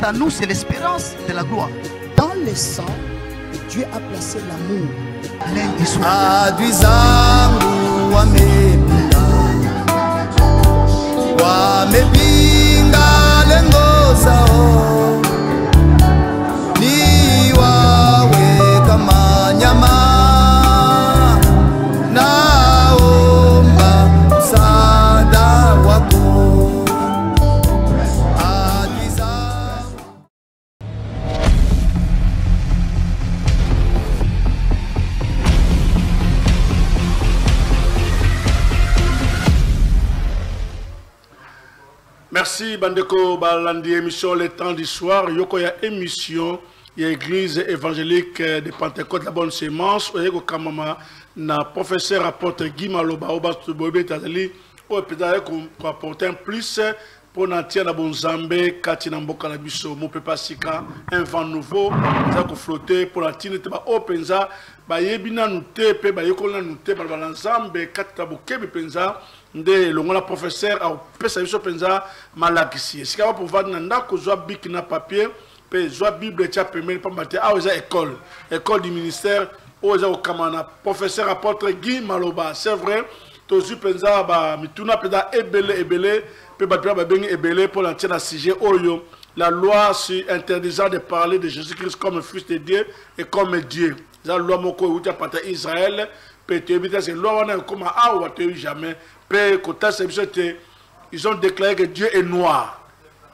Christ en nous, c'est l'espérance de la gloire. Dans le sang, Dieu a placé l'amour. Adwizangu wamepinga lengo zao, ni wawe kama nyama, naomba msaada wako. Merci Bandeko Balandi, émission Le Temps du Soir. Yoko ya émission, ya église évangélique de Pentecôte, la bonne sémence. Oyeko Kamama, na professeur apôtre Guy Maloba, Oba Tubobe Tazali, ou peut-être qu'on apporte un plus pour nantir la bonne Zambé, Katina Mboka la biso, mon papa Sika, un vent nouveau, ça qu'on flotter pour la tine, ba openza, ba yebina nous tepe, ba yoko la nous tepe, ba l'ensemble, Katina Bokebi penza. Nde longola professeur a pesa biso penza malakisi sika va pouvoir nanda ko zwa bic na papier pe zwa bible tia pemeli pambate a oza école du ministère oza au kamana professeur apôtre Guy Maloba. C'est vrai tozu penza ba mituna peda ebele pe batwa ba bengi ebele pour l'entier na sujet oyo la loi sur interdisant de parler de Jésus-Christ comme fils de Dieu et comme Dieu. La loi moko uta pata Israël peut éviter ces lois on comme a ou jamais. Ils ont déclaré que Dieu est noir.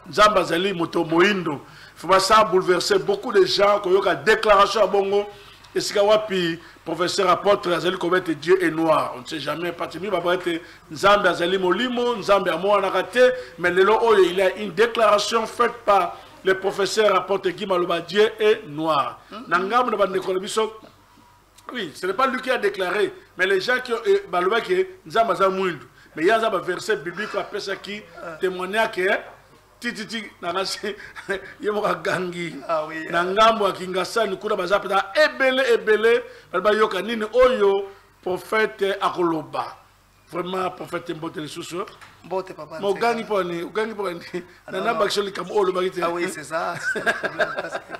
Zambazali moto moindo. Il faut pas ça bouleverser beaucoup de gens qui ont une déclaration à Bongo. Et si wapi professeur apôtre Azali comme Dieu est noir. On ne sait jamais. Parce que va être Zambazali molimo, Nzambe amo nakate. Mais le lot il y a une déclaration faite par le professeur apôtre Guy Maloba. Dieu est noir. Nangam ne va pas. Oui, ce n'est pas lui qui a déclaré, mais les gens qui ont baloué que Nzambaza Mouindou. Mais il y a un verset biblique après ça qui témoignait que titi nangasi yemoka gangi nangambo akingasa nikuna bazapeta ebele balba yoka nini oyo prophète akoloba. Vraiment prophète mbote les sous Mbote papa. Mo gangi poni nana baksholi kam olo bagite. Ah oui, c'est ça, c'est le problème parce que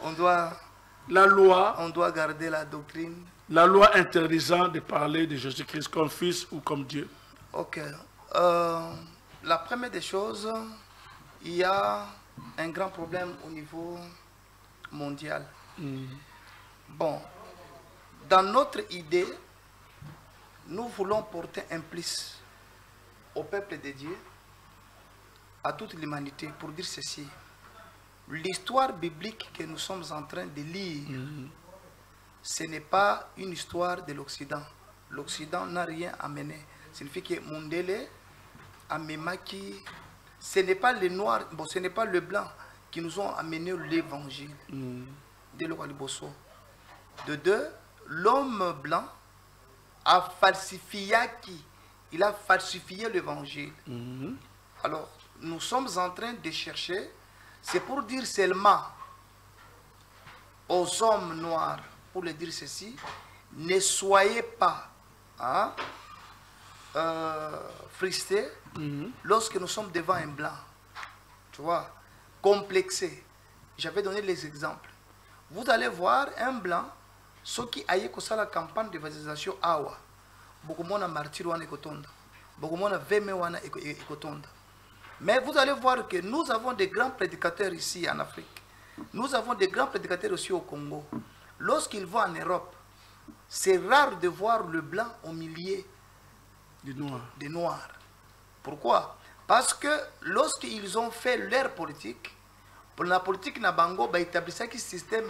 on doit garder la doctrine. La loi interdisant de parler de Jésus-Christ comme fils ou comme Dieu. Ok. La première des choses, il y a un grand problème au niveau mondial. Bon, dans notre idée, nous voulons porter un plus au peuple de Dieu, à toute l'humanité, pour dire ceci. L'histoire biblique que nous sommes en train de lire, ce n'est pas une histoire de l'Occident. L'Occident n'a rien amené. Ça signifie que Mundele, Amemaki, ce n'est pas les noirs, bon, ce n'est pas le blanc qui nous ont amené l'évangile. De deux, l'homme blanc a falsifié il a falsifié l'évangile. Alors, nous sommes en train de chercher. C'est pour dire seulement aux hommes noirs, pour leur dire ceci, ne soyez pas frustrés lorsque nous sommes devant un blanc. Tu vois, complexé. J'avais donné les exemples. Vous allez voir un blanc, ceux qui aillent comme la campagne d'évangélisation awa, beaucoup de martyrs wana ekotonda, beaucoup de veme wana ekotonda. Mais vous allez voir que nous avons des grands prédicateurs ici en Afrique. Nous avons des grands prédicateurs aussi au Congo. Lorsqu'ils vont en Europe, c'est rare de voir le blanc au milieu des noirs. Pourquoi? Parce que lorsqu'ils ont fait leur politique, pour la politique Nabango, ils établissaient un système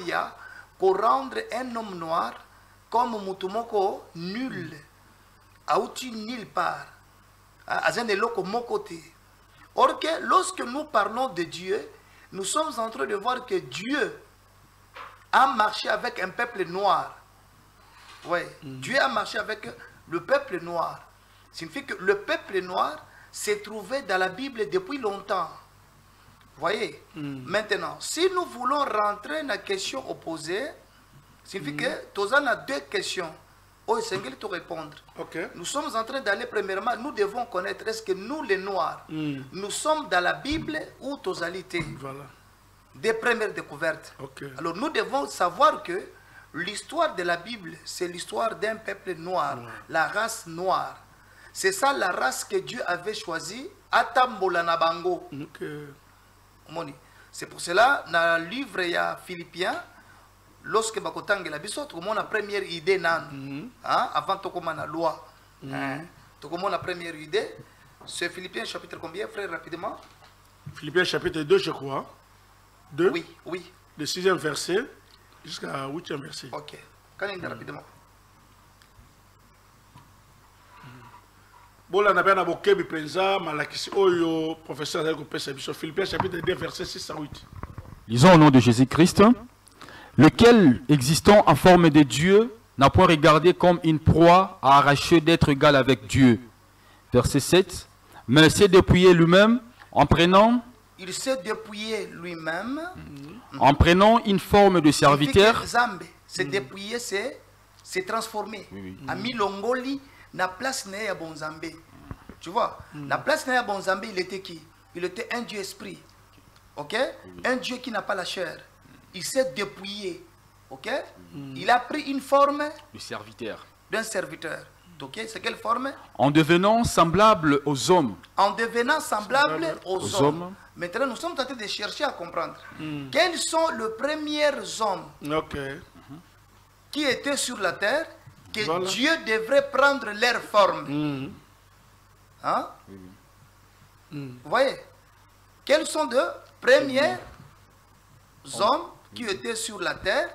pour rendre un homme noir comme Mutumoko nul, outil nulle part, à un éloko mon côté. Or que lorsque nous parlons de Dieu, nous sommes en train de voir que Dieu a marché avec un peuple noir. Oui, Dieu a marché avec le peuple noir. Ça signifie que le peuple noir s'est trouvé dans la Bible depuis longtemps. Vous voyez? Maintenant, si nous voulons rentrer dans la question opposée, ça signifie que nous avons deux questions. Oh, c'est qu'il te répondre. Nous sommes en train d'aller premièrement, nous devons connaître, est-ce que nous les noirs, nous sommes dans la Bible ou totalité? Voilà. des premières découvertes. Ok. Alors nous devons savoir que l'histoire de la Bible, c'est l'histoire d'un peuple noir, la race noire. C'est ça la race que Dieu avait choisie, Atambola na bango. Ok. C'est pour cela, dans le livre il y a Philippiens, lorsque bakotanga la biso, tout le monde a première idée nan, avant de commencer la loi. Tout le monde a première idée. C'est Philippiens chapitre combien, frère, rapidement? Philippiens chapitre 2, je crois. 2. Oui, oui. Le 6e verset jusqu'à 8e verset. Ok. Quand il dit rapidement. Bon, là, on a bien aboké, penza, malakisi, oyo, professeur, Philippiens chapitre 2, verset 6 à 8. Lisons au nom de Jésus-Christ, lequel, existant en forme de Dieu, n'a point regardé comme une proie à arracher d'être égal avec Dieu. Verset 7. Mais s'est dépouillé lui-même en prenant... Il s'est dépouillé lui-même. En prenant une forme de serviteur. C'est dépouillé, c'est transformé. Ami Longoli, na place n'est à Bonzambé. Tu vois, la place n'est à Bonzambé, il était qui? Il était un Dieu esprit. Ok? Un Dieu qui n'a pas la chair. Il s'est dépouillé. Ok? Il a pris une forme de serviteur. D'un serviteur. Ok? C'est quelle forme? En devenant semblable aux hommes. En devenant semblable aux hommes. Maintenant, nous sommes en train de chercher à comprendre. Quels sont les premiers hommes qui étaient sur la terre que Dieu devrait prendre leur forme? Hein? Vous voyez? Quels sont les premiers hommes qui étaient sur la terre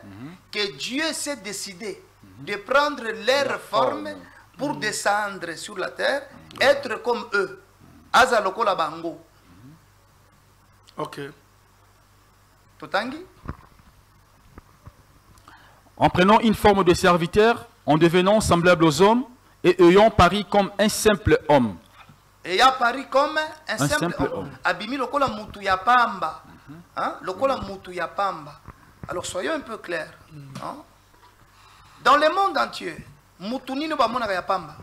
que Dieu s'est décidé de prendre leur forme pour descendre sur la terre, être comme eux? Azalokola bango. Ok. Totangi? En prenant une forme de serviteur, en devenant semblable aux hommes, et ayant paru comme un simple homme. Ayant paru comme un simple homme. Abimi lokola mutu ya pamba. Lokola mutu ya pamba. Alors soyons un peu clairs. Dans le monde entier, mutu nini ba mona ya pamba?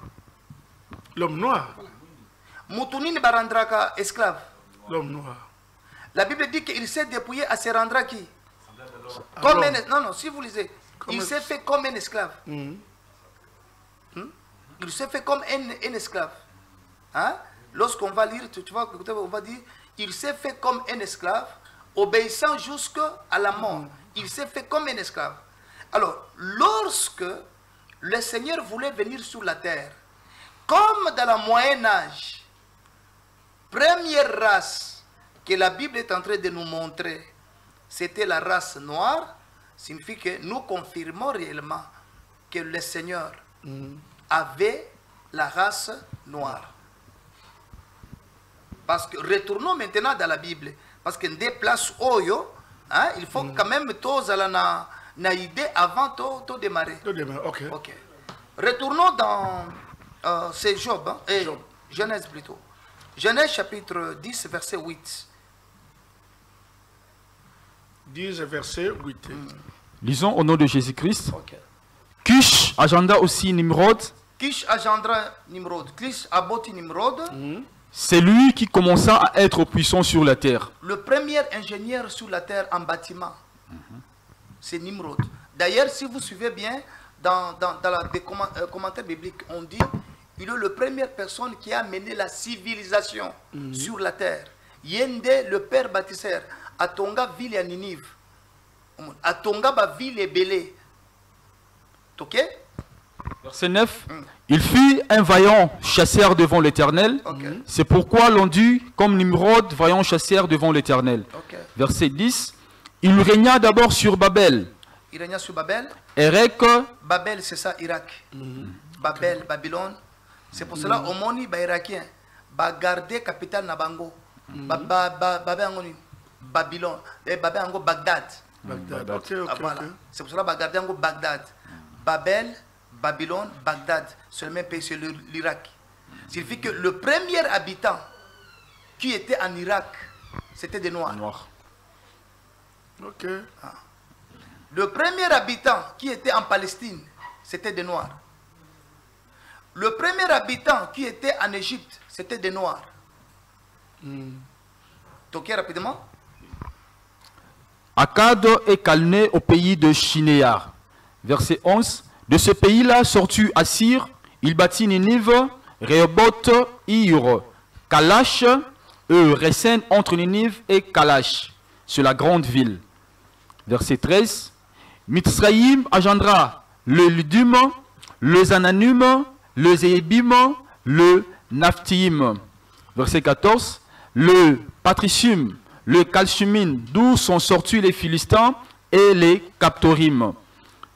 L'homme noir. Mutu nini ba randraka esclave? L'homme noir. La Bible dit qu'il s'est dépouillé à se rendre à qui? Comme un... Non, non, si vous lisez, il s'est fait comme un esclave. Il s'est fait comme un esclave. Hein? Lorsqu'on va lire, tu vois, on va dire, il s'est fait comme un esclave, obéissant jusqu'à la mort. Il s'est fait comme un esclave. Alors, lorsque le Seigneur voulait venir sur la terre, comme dans le Moyen-Âge, première race que la Bible est en train de nous montrer, c'était la race noire, signifie que nous confirmons réellement que le Seigneur avait la race noire. Parce que retournons maintenant dans la Bible, parce que des places oyo, il faut quand même tous aller na idée avant de démarrer. Ok. Retournons dans c'est Job, Genèse plutôt. Genèse chapitre 10, verset 8. 10, verset 8. Lisons au nom de Jésus-Christ. Cush agenda aussi Nimrod. Cush agenda Nimrod. Cush aboti Nimrod. C'est lui qui commença à être puissant sur la terre. Le premier ingénieur sur la terre en bâtiment, c'est Nimrod. D'ailleurs, si vous suivez bien, dans les commentaires bibliques, on dit il est la première personne qui a mené la civilisation sur la terre. Yende, le père bâtisseur, Atonga, ville à Ninive. Atonga, ville et Bélé. Ok? Verset 9. Il fut un vaillant chasseur devant l'Éternel. C'est pourquoi l'on dit comme Nimrod, vaillant chasseur devant l'Éternel. Verset 10. Il régna d'abord sur Babel. Il régna sur Babel. Erek. Babel, c'est ça, Irak. Babel, Babylone. C'est pour cela, au moni, les Irakiens, garder capitale Nabango. Babylone. Bagdad. Voilà. C'est pour cela, garder Bagdad. Babel, Babylone, Bagdad, c'est le même pays, c'est l'Irak. Ça signifie que le premier habitant qui était en Irak, c'était des Noirs. Ok. Le premier habitant qui était en Palestine, c'était des Noirs. Le premier habitant qui était en Égypte, c'était des Noirs. Toquez rapidement. Akkad et Calné au pays de Shinéar. Verset 11. De ce pays-là sortu Assir, il bâtit Ninive, Rehoboth, Ir, Kalash, Resen entre Ninive et Kalash, sur la grande ville. Verset 13. Mitzraïm engendra le Ludum, le Zananum, le Zébim, le Naphtim. Verset 14. Le Patricium, le Calciumine, d'où sont sortis les Philistins et les Captorim.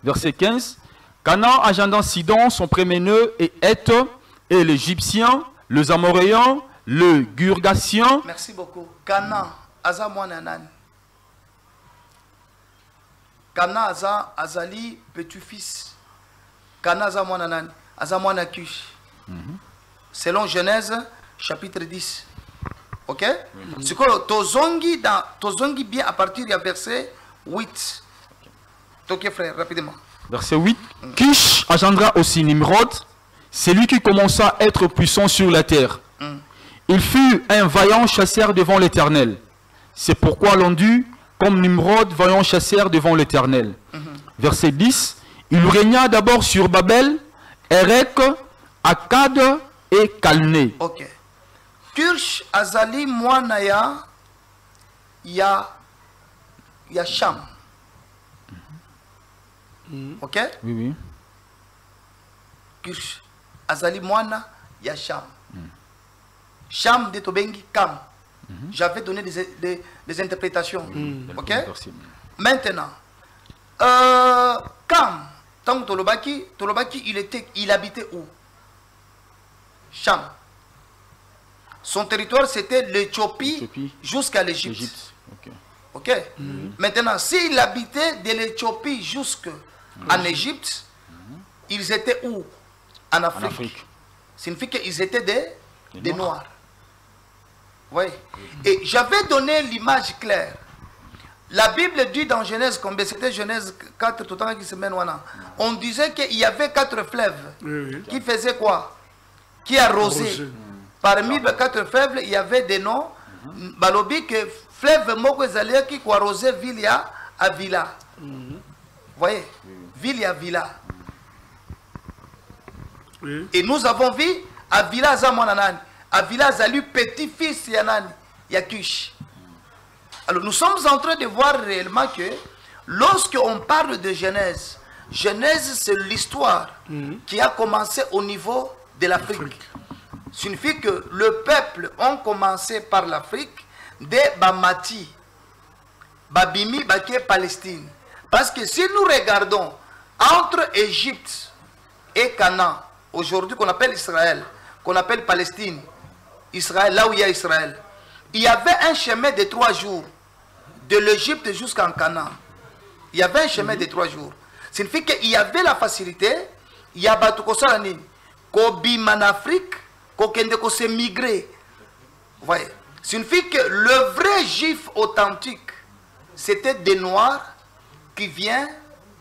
Verset 15. Canaan engendra Sidon, son préméneux, et Heth, et l'Égyptien, le Amoréen, le Gurgatien. Merci beaucoup. Canaan, Aza Mouananan. Canaan, Aza, Azali, petit-fils. Canaan, Aza Mouananan. Aza Mouanakush. Selon Genèse, chapitre 10. Ok? C'est quoi? Tozongi bien à partir du verset 8. Ok, frère, rapidement. Verset 8. Kish engendra aussi Nimrod, c'est lui qui commença à être puissant sur la terre. Il fut un vaillant chasseur devant l'Éternel. C'est pourquoi l'on dit, comme Nimrod, vaillant chasseur devant l'Éternel. Verset 10. Il régna d'abord sur Babel, Erek, Akkad et Calné. Ok. Kirsh, Azali, Mouanaya, ya Sham. Ok? Oui, oui. Kirsh, Azali, Mouana, ya Sham. Sham de Tobengi, Kam. J'avais donné des interprétations. Ok? Maintenant, Kam, tant Tolobaki, il habitait où? Sham. Son territoire, c'était l'Éthiopie jusqu'à l'Égypte. Ok. Maintenant, s'il habitait de l'Éthiopie jusqu'en Égypte, ils étaient où? En Afrique. Signifie qu'ils étaient des Noirs. Oui. Et j'avais donné l'image claire. La Bible dit dans Genèse, comme c'était Genèse 4, tout le temps qui se mène, on disait qu'il y avait 4 fleuves qui faisaient quoi? Qui arrosaient. Parmi les 4 fleuves, il y avait des noms. Balobi que fleuve Moko Zalia qui arrosait Vilia à Villa. Vous voyez? Vilia à Villa. Et nous avons vu à Villa Zamonanan. À Villa Zalu, petit-fils Yanan, Yakush. Alors nous sommes en train de voir réellement que lorsqu'on parle de Genèse, Genèse c'est l'histoire qui a commencé au niveau de l'Afrique. Signifie que le peuple a commencé par l'Afrique de Bamati, Babimi, Baké, Palestine. Parce que si nous regardons entre Égypte et Canaan, aujourd'hui qu'on appelle Israël, qu'on appelle Palestine, Israël, là où il y a Israël, il y avait un chemin de 3 jours, de l'Égypte jusqu'en Canaan. Il y avait un chemin de 3 jours. Ça signifie qu'il y avait la facilité, il y a Batukosalani, Kobim en Afrique, Kokendeko s'est migré. Vous voyez? Ça signifie que le vrai juif authentique, c'était des Noirs qui viennent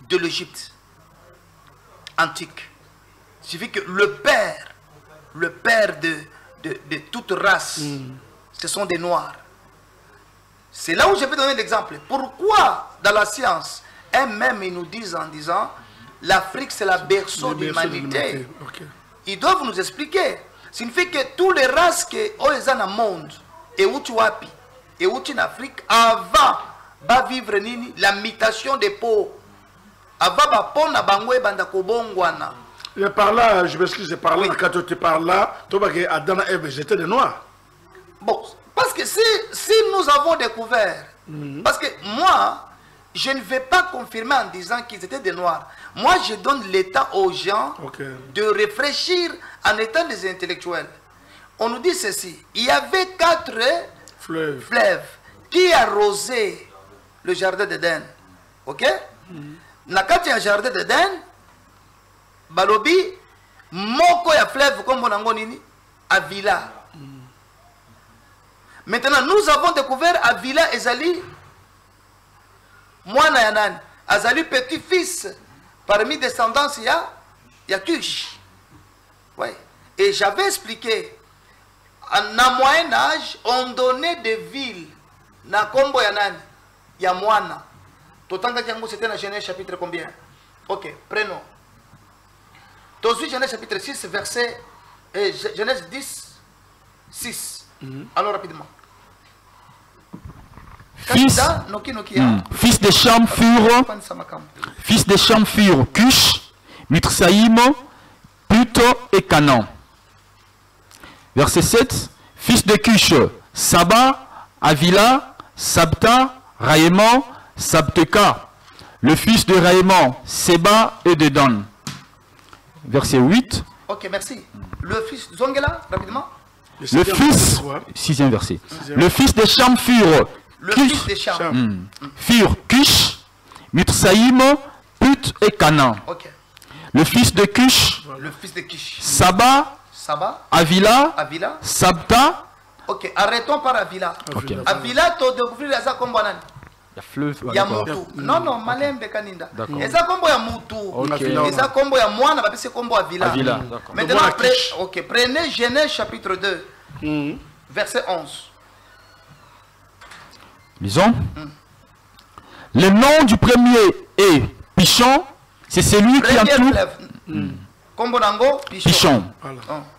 de l'Égypte antique. Ça signifie que le père de toute race, ce sont des Noirs. C'est là où je vais donner l'exemple. Pourquoi dans la science, même ils nous disent en disant l'Afrique c'est la berceau de l'humanité. Ils doivent nous expliquer. Ça signifie que toutes les races qui sont dans le monde, et où tu as et où tu es en Afrique, avant de vivre la mutation des peaux, avant de pona bangwe banda kobongwana. Et par là, je m'excuse, par là, quand tu parles là, tu vois que Adam et Ève étaient des Noirs. Bon, parce que si nous avons découvert, parce que moi, je ne vais pas confirmer en disant qu'ils étaient des Noirs. Moi, je donne l'état aux gens de réfléchir en étant des intellectuels. On nous dit ceci, il y avait 4 fleuves qui arrosaient le jardin d'Éden. Ok? Dans le jardin d'Éden, Balobi, moko ya fleuve comme on nini à Villa. Maintenant, nous avons découvert à Villa Ezali, Moana Yanan, Azali petit-fils, parmi descendants, il y a Kush. Ouais. Et j'avais expliqué, en Moyen Âge, on donnait des villes, na Kombo Yanan, il y a Moana. Totanga Tiango, c'était dans Genèse chapitre combien? Ok, prenons. Ensuite, Genèse chapitre 6, verset. Genèse 10, 6. Alors, rapidement. Fils des Cham furent Cush, Mitzraïm, Put et Canaan. Verset 7. Fils de Cush, Saba, Avila, Sabta, Raïman, Sabteka. Le fils de Raïman, Seba et Dedan. Verset 8. Ok, merci. Le fils, Zongela, rapidement. Le fils, 6e verset. Le fils de Cham furent fils de Cham. Furent Cush, Mitzraïm, Put et Canaan. Ok. Le fils de Cush, le fils de Cush. Saba, Avila, Sabta. Ok, arrêtons par Avila. Okay. Avila, tu découvrir les Akombonan. Il y a fleuve. Il y a Moutou. Non, Malembe Kaninda. Les Akombo ya Moutou. Les Akombo ya Moana, va passer Kombo Avila. Maintenant, prenez Genèse chapitre 2, verset 11. Lisons. Le nom du premier est Pichon. C'est celui qui entoure. Pichon.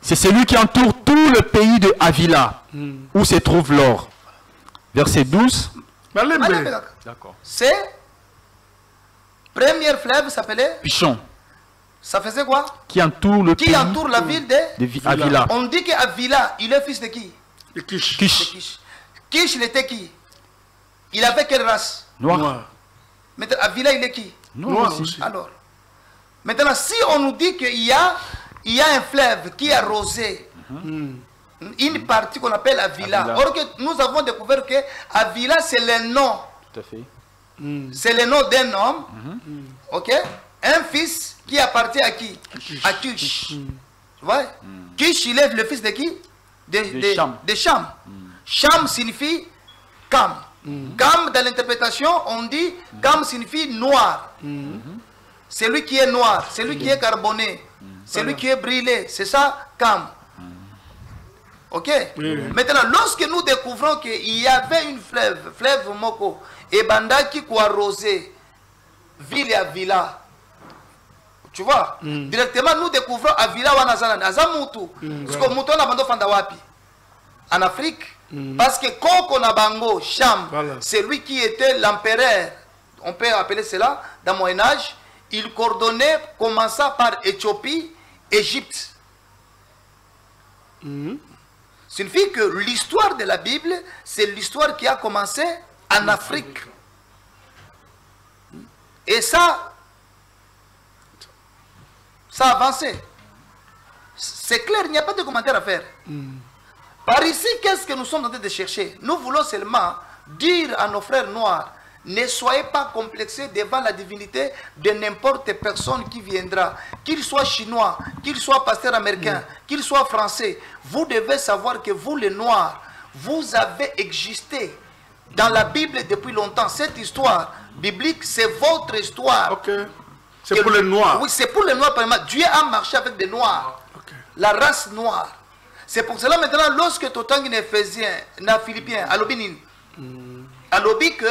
C'est celui qui entoure tout le pays de Avila, où se trouve l'or. Verset 12. D'accord. C'est premier fleuve s'appelait Pichon. Ça faisait quoi? Qui entoure le pays entoure la ville de Avila. On dit qu'Avila, il est fils de qui? De Kish. Kish, il était qui? Il avait quelle race? Noir. Maintenant, Avila, il est qui? Noir aussi. Alors, maintenant, si on nous dit qu'il y a un fleuve qui est arrosé, une partie qu'on appelle Avila. Or que nous avons découvert que Avila, c'est le nom. Tout à fait. C'est le nom d'un homme. Ok? Un fils qui appartient à qui? À Cush. Tu vois? Cush, il est le fils de qui? De Cham. Cham signifie Cam. Cam, dans l'interprétation, on dit Cam signifie noir. C'est lui qui est noir, c'est lui qui est carboné, c'est lui qui est brûlé. C'est ça, Cam. Ok? Maintenant, lorsque nous découvrons qu'il y avait une fleuve Moko, et Bandaki qui arrosé ville et Avila, tu vois, directement nous découvrons Avila ou Anazanan, Azamutu. Parce que Mouton a bando Fandawapi en Afrique, parce que Koko Nabango, Cham, c'est lui qui était l'empereur, on peut appeler cela dans le Moyen-Âge, il coordonnait, commençant par Éthiopie, Égypte. Signifie que l'histoire de la Bible, c'est l'histoire qui a commencé en Afrique. Et ça a avancé. C'est clair, il n'y a pas de commentaire à faire. Par ici, qu'est-ce que nous sommes en train de chercher? Nous voulons seulement dire à nos frères noirs, ne soyez pas complexés devant la divinité de n'importe personne qui viendra. Qu'il soit chinois, qu'il soit pasteur américain, qu'il soit français. Vous devez savoir que vous, les noirs, vous avez existé dans la Bible depuis longtemps. Cette histoire biblique, c'est votre histoire. Ok. C'est pour les noirs. Oui, c'est pour les noirs. Dieu a marché avec des noirs. La race noire. C'est pour cela maintenant, lorsque Totang est Éphésien, n'est Philippien, à l'Obinin, à l'Obi que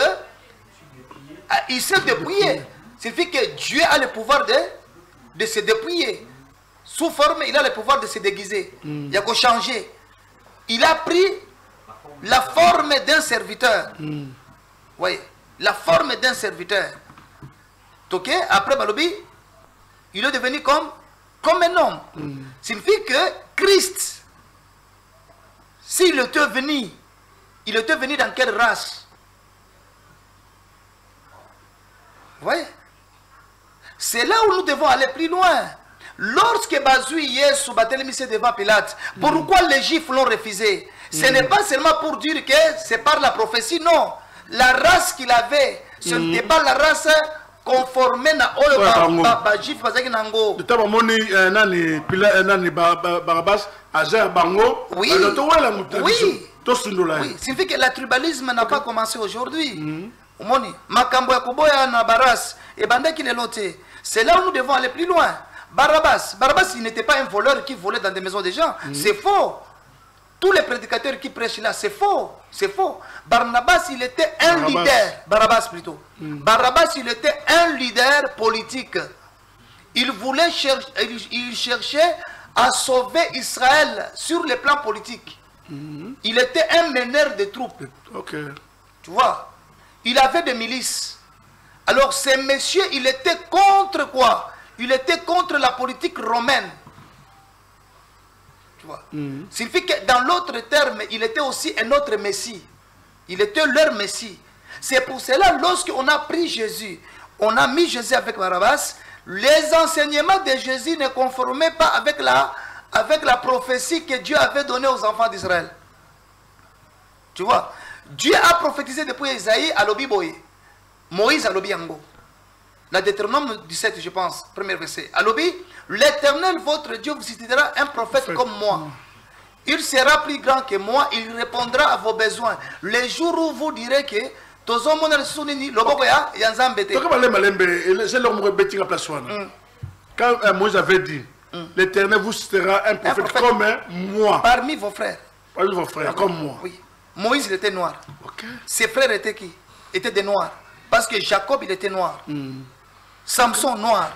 il s'est dépouillé. Ça signifie que Dieu a le pouvoir de se dépouiller. Sous forme, il a le pouvoir de se déguiser. Il a qu'à changer. Il a pris la forme d'un serviteur. Oui, la forme d'un serviteur. Ok, après Balobi, il est devenu comme un homme. Ça signifie que Christ, s'il était venu, il était venu dans quelle race? Vous voyez? C'est là où nous devons aller plus loin. Lorsque Bazui Yesu Batelemissé devant Pilate, pourquoi les Juifs l'ont refusé? Ce n'est pas seulement pour dire que c'est par la prophétie, non. La race qu'il avait, ce n'était pas la race conformée à Juif Bazaki Nango. De temps moni nani Barabas Azer Bango. Oui. Oui. Signifie que le tribalisme n'a pas commencé aujourd'hui. Makambo ya Kuboya na Baras et Bandaki Lelote. C'est là où nous devons aller plus loin. Barabas, il n'était pas un voleur qui volait dans des maisons des gens. C'est faux. tous les prédicateurs qui prêchent là, c'est faux. C'est faux. Barnabas, il était un leader. Barabbas plutôt. Barabbas, il était un leader politique. Il voulait il cherchait à sauver Israël sur le plan politique. Il était un meneur de troupes. Tu vois, il avait des milices. Alors, ces messieurs, il était contre quoi? Il était contre la politique romaine. Tu vois. Signifie que dans l'autre terme, il était aussi un autre messie. Il était leur messie. C'est pour cela, lorsqu'on a pris Jésus, on a mis Jésus avec Barabbas, les enseignements de Jésus ne conformaient pas avec la prophétie que Dieu avait donnée aux enfants d'Israël. Tu vois, Dieu a prophétisé depuis Isaïe à l'Obiboye. Moïse à l'Obiango. La Deutéronome 17, je pense, premier verset. À l'Obi, l'Éternel, votre Dieu, vous suscitera un prophète comme moi. Il sera plus grand que moi, il répondra à vos besoins. Les jours où vous direz que quand Moïse avait dit, l'Éternel vous sera un prophète comme moi. Parmi vos frères. Parmi vos frères, comme moi. Oui. Moïse, il était noir. Ses frères étaient qui? Étaient des noirs. Parce que Jacob, il était noir. Samson, noir.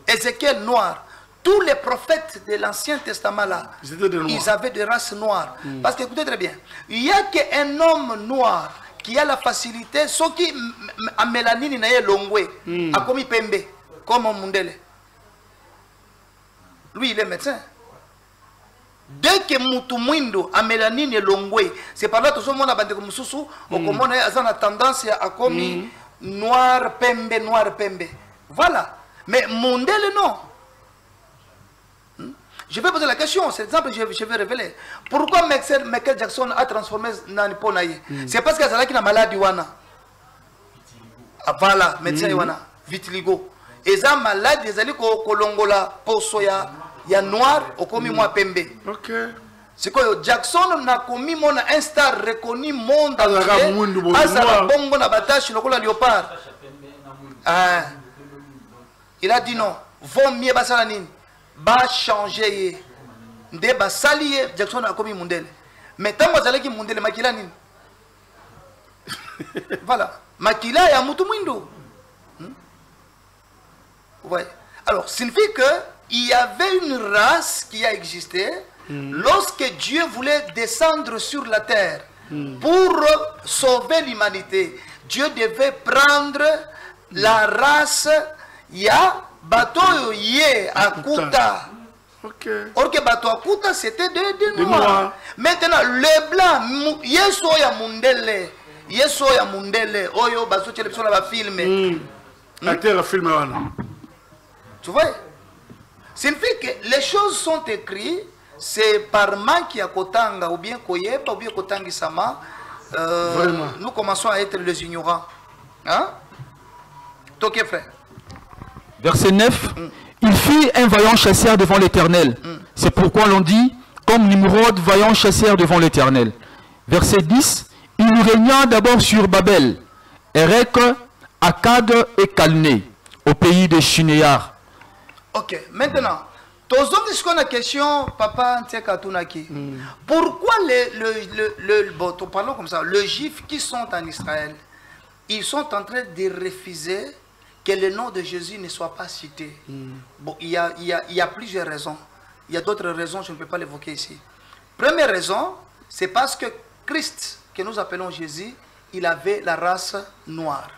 Ézéchiel, noir. Tous les prophètes de l'Ancien Testament là, ils avaient des races noires. Parce que écoutez très bien, il n'y a qu'un homme noir qui a la facilité, ce qui a mélanine na longwe, a commis pembe, comme Mundele. Lui, il est médecin. Dès que Mutumwindo a mélanine longwe, c'est par là que tout le monde a bandé comme Soussou, on a tendance à commis noir pembe, noir pembe. Voilà. Mais Mundele, non. Je vais poser la question, cet exemple, je vais révéler. Pourquoi Michael Jackson a transformé Naniponaye? C'est parce qu'il y a une maladie. Voilà, médecin Iwana, vitiligo. Et ça, malade, ils allaient kolongola, poso ya noir, au commis moi pembe. C'est que Jackson n'a commis un star reconnu monde entier. Azara bongo na batache, le léopard. Il a dit non, vaut mieux basalanine. Ba changer nde ba salier Jackson a commis Mundele mais tant que qui Mundele makila nini voilà makila ya mutu mwindo ouais. Alors signifie que il y avait une race qui a existé lorsque Dieu voulait descendre sur la terre pour sauver l'humanité. Dieu devait prendre la race ya bateau yé akuta. Or que bateau akuta c'était de noirs. Maintenant le blanc yeso ya mundele oyo baso télévision la filmer. Acteur filme wana. Tu vois? Signifie que les choses sont écrites, c'est par manque à kotanga ou bien koyeba ou bien kotangi sama. Nous commençons à être les ignorants. Hein? Toké frère. Verset 9, il fut un vaillant chasseur devant l'Éternel. C'est pourquoi l'on dit, comme Nimrod, vaillant chasseur devant l'Éternel. Verset 10, il régna d'abord sur Babel, Erek, Akkad et Calné, au pays de Shinéar. Ok, maintenant, la question, papa Ntekatunaki. Pourquoi parlons comme ça, les Juifs qui sont en Israël, ils sont en train de refuser que le nom de Jésus ne soit pas cité. Bon, il y a plusieurs raisons. Il y a d'autres raisons, je ne peux pas l'évoquer ici. Première raison, c'est parce que Christ, que nous appelons Jésus, il avait la race noire.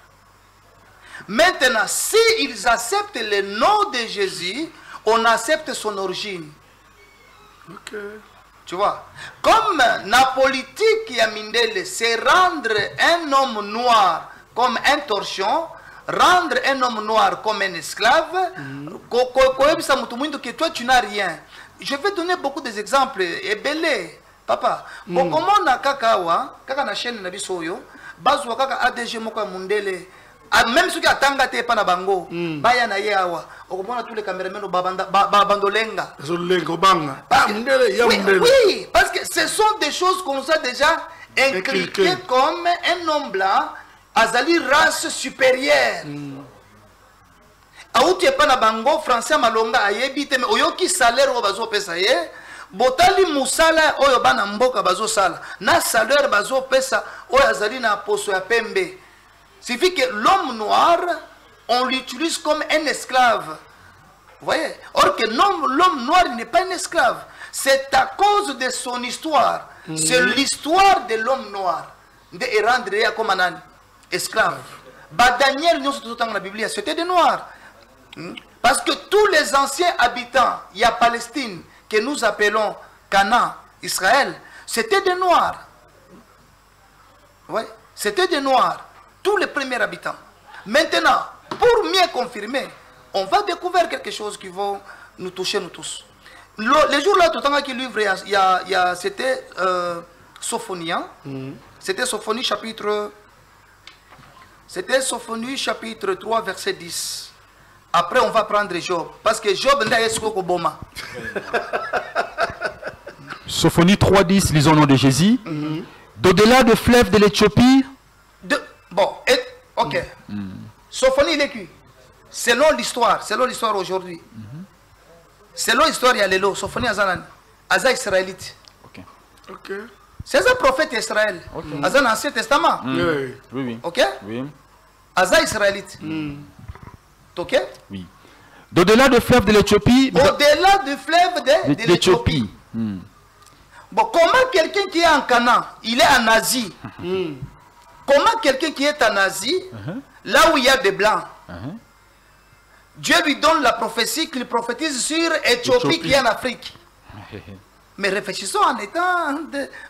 Maintenant, s'ils acceptent le nom de Jésus, on accepte son origine. Tu vois, comme la politique Yamindele, c'est rendre un homme noir comme un torchon, rendre un homme noir comme un esclave, que toi tu n'as rien. Je vais donner beaucoup d'exemples. Et belé, papa. Comment on a kakawa, kaka na chaîne na bisoyo, bazwa kaka ADG moko mundele. Même ceux qui attendent pas na bango, baya na yeawa. On tous les caméramans babandolenga. Oui, parce que ce sont des choses qu'on nous a déjà inculquées comme un homme blanc. Azali race supérieure. Aouti pas na bango français malonga ayebite mais oyoki salaire o bazo pesa ye botali musala oyo bana mboka bazo sala na salaire bazo pesa oyo azali na poso ya pembe. Suffit que l'homme noir on l'utilise comme un esclave. Vous voyez? Or que l'homme noir n'est pas un esclave. C'est à cause de son histoire. C'est l'histoire de l'homme noir. De rendre comme un esclave. Daniel, nous sommes dans la Bible, c'était des noirs. Parce que tous les anciens habitants, il y a Palestine, que nous appelons Canaan, Israël, c'était des noirs. Ouais, c'était des noirs. Tous les premiers habitants. Maintenant, pour mieux confirmer, on va découvrir quelque chose qui va nous toucher, nous tous. Les jours-là, tout le temps qu'il livre, c'était Sophonie. Hein? C'était Sophonie chapitre 3, verset 10. Après, on va prendre Job. Parce que Job n'est pas Boma. Sophonie 3, 10, lisons au nom de Jésus. D'au-delà du fleuve de l'Éthiopie. Bon, ok. Sophonie, il est qui? Selon l'histoire aujourd'hui. Selon l'histoire, il y a l'élo. Sophonie Azanan. Aza israélite. Ok. C'est un prophète Israël. Aza dans l'Ancien Testament. Oui. Ok? Oui. Aza israélite. Ok? Oui. D'au-delà du fleuve de l'Éthiopie. Au-delà du fleuve de l'Éthiopie. Bon, comment quelqu'un qui est en Canaan, il est en Asie? Comment quelqu'un qui est en Asie, là où il y a des blancs, Dieu lui donne la prophétie qu'il prophétise sur Éthiopie qui est en Afrique. Mais réfléchissons en étant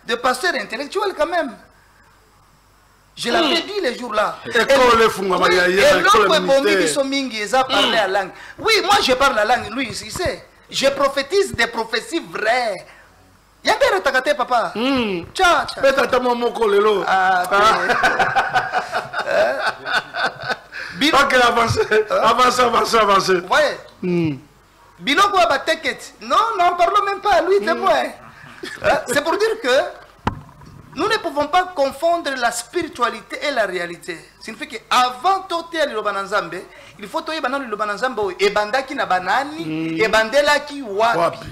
de pasteurs intellectuels quand même. Je l'avais dit les jours-là. Et l'autre qui sont mingi, ils ont parlé la langue. Oui, moi je parle la langue, lui il sait. Je prophétise des prophéties vraies. Y'a takate papa. Tcha. Peut-être mon kolelo. Ok, avance. Vous voyez? Biloko a bateket. Non, parlons même pas. Lui, c'est moi. C'est pour dire que nous ne pouvons pas confondre la spiritualité et la réalité. Ça signifie qu'avant tout le Lobananzambe, il faut que le Lobananzambe et bandaki na banani et bandelaki wapi.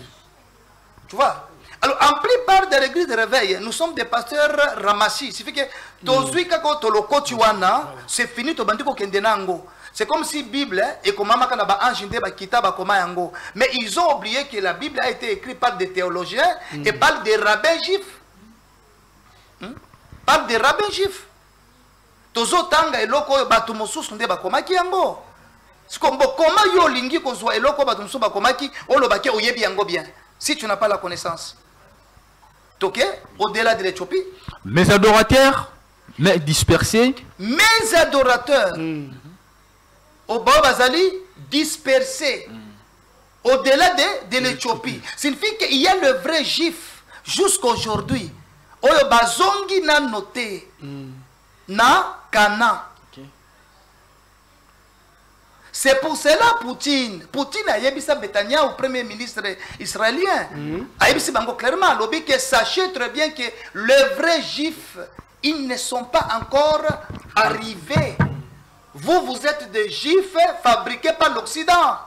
Tu vois? Alors, en plupart des églises de réveil, nous sommes des pasteurs ramassis. Ça signifie que c'est fini, c'est comme si la Bible et comme mais ils ont oublié que la Bible a été écrite par des théologiens et par des rabbins juifs. Par des rabbins juifs. Tozo tanga eloko batu mosusu nde bakomaki yango. Comment yo lingi kozwa eloko batu mosusu bakomaki olobaki oyebi yango bien. Si tu n'as pas la connaissance. Ok, au-delà de l'Éthiopie. Mes adorateurs, mais dispersés. Mes adorateurs. Au Bazali, dispersés. Au-delà de l'Éthiopie. Signifie qu'il y a le vrai juif jusqu'à aujourd'hui. Oyo bazongi na noté. Na Kana. C'est pour cela Poutine a yebisa Betania au premier ministre israélien. A yebisa bango clairement, lobby que sachez très bien que les vrais juifs, ils ne sont pas encore arrivés. Vous êtes des juifs fabriqués par l'Occident.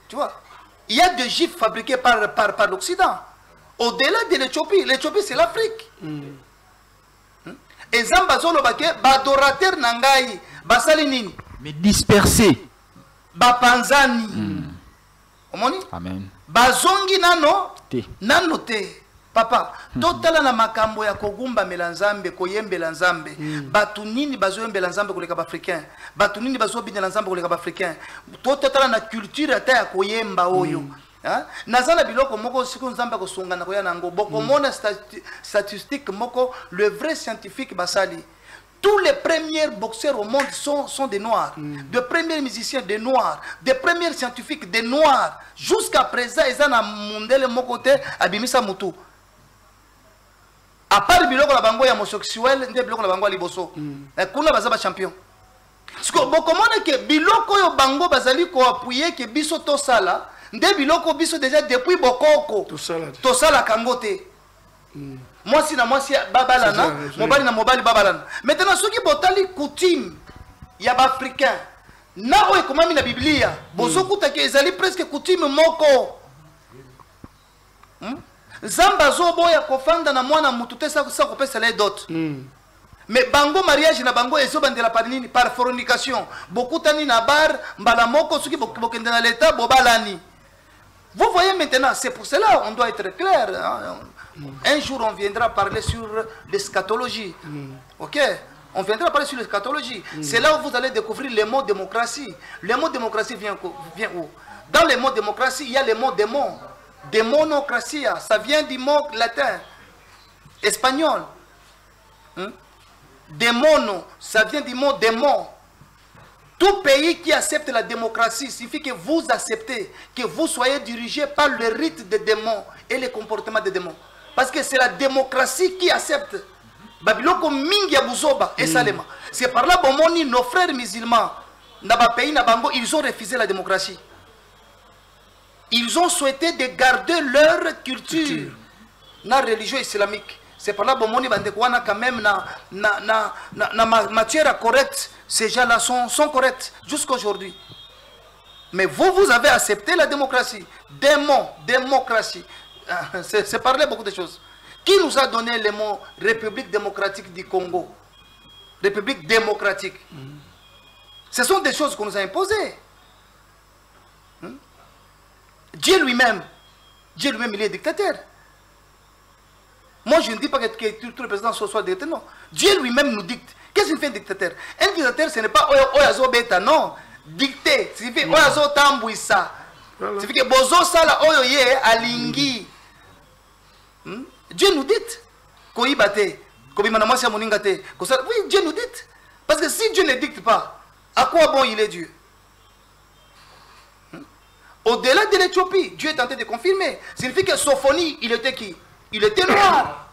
Tu vois, il y a des juifs fabriqués par l'Occident. Au-delà de l'Éthiopie, l'Éthiopie c'est l'Afrique. Et Zambazolo bake, badorateur nangai, basalinini. Mais dispersés. Bapanzani. Amen. Bazongi nano te. Papa, totala na makambo ya kogumba melanzambe, koyembela nzambe. Batu nini bazoyembela nzambe koleka ba africain. Batu nini bazobina nzambe koleka ba africain. Totala na culture ata ya koyemba oyo. Nazana biloko moko siku nzambe ko sunga na koya nango. Boko mona statistique moko le vrai scientifique basali. Tous les premiers boxeurs au monde sont des noirs. De premiers musiciens des noirs. Des premiers scientifiques des noirs. Jusqu'à présent, ils ont mondele mokote abimisa mutu. À part biloko la bango ya homosexuel, nde biloko la bango liboso. Kuna bazaba champion. Parce que bokomona ke biloko yo bango bazali ko appuyer ke biso to sala, nde biloko biso déjà depuis bokoko. To sala kangote. Moi si babalana, mobali na mobali babalana. Maintenant ceux qui botali coutume ya ba africain. Na oye komami na Biblia, bozo kuta ke ezali presque coutume moko. Zamba zoboya kofanda na mwana mutu te sa kopesa les dot. Mais bango mariage na bango ezobandela par nini? Par fornication. Bokutani na bar, mbala moko soki bokende na l'état bobalani. Vous voyez maintenant, c'est pour cela on doit être clair. Hein? Un jour on viendra parler sur l'eschatologie. OK? On viendra parler sur l'eschatologie. C'est là où vous allez découvrir le mot démocratie. Le mot démocratie vient où? Dans le mot démocratie, il y a le mot démon. Démonocratia, ça vient du mot latin, espagnol. Démono, ça vient du mot démon. Tout pays qui accepte la démocratie signifie que vous acceptez que vous soyez dirigé par le rite des démons et les comportements des démons. Parce que c'est la démocratie qui accepte. Babiloko mingi ya buzoba et salema. C'est par là que nos frères musulmans, dans le pays, ils ont refusé la démocratie. Ils ont souhaité de garder leur culture, la religion islamique. C'est par là que quand même na matière correcte, ces gens-là sont corrects jusqu'à aujourd'hui. Mais vous avez accepté la démocratie. Démocratie. C'est parler beaucoup de choses. Qui nous a donné le mot République démocratique du Congo? République démocratique. Ce sont des choses qu'on nous a imposées. Dieu lui-même, il est dictateur. Moi, je ne dis pas que tout le président soit dictateur, non. Dieu lui-même nous dicte. Qu'est-ce qu'il fait un dictateur? Un dictateur, ce n'est pas Oyazo Beta, non. Dicter, ça signifie Oyazo Tambouissa. Ça signifie que Bozo Sala Oyoye Alingi. Dieu nous dicte. Koibate, Kobimanamasi Amoningate. Oui, Dieu nous dicte. Parce que si Dieu ne dicte pas, à quoi bon il est Dieu? Au-delà de l'Éthiopie, Dieu est tenté de confirmer. Ça signifie que Sophonie, il était qui? Il était noir.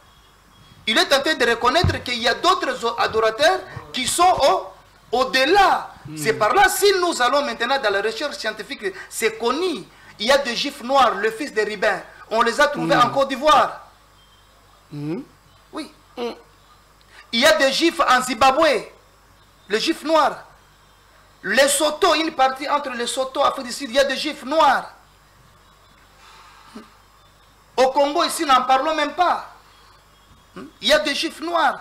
Il est tenté de reconnaître qu'il y a d'autres adorateurs qui sont au-delà. C'est par là, si nous allons maintenant dans la recherche scientifique, c'est connu. Il y a des juifs noirs, le fils de Ribin. On les a trouvés en Côte d'Ivoire. Oui. Il y a des juifs en Zimbabwe. Les juifs noirs. Les Soto, une partie entre les Soto, Afrique du Sud, il y a des juifs noirs. Au Congo, ici, n'en parlons même pas. Il y a des juifs noirs.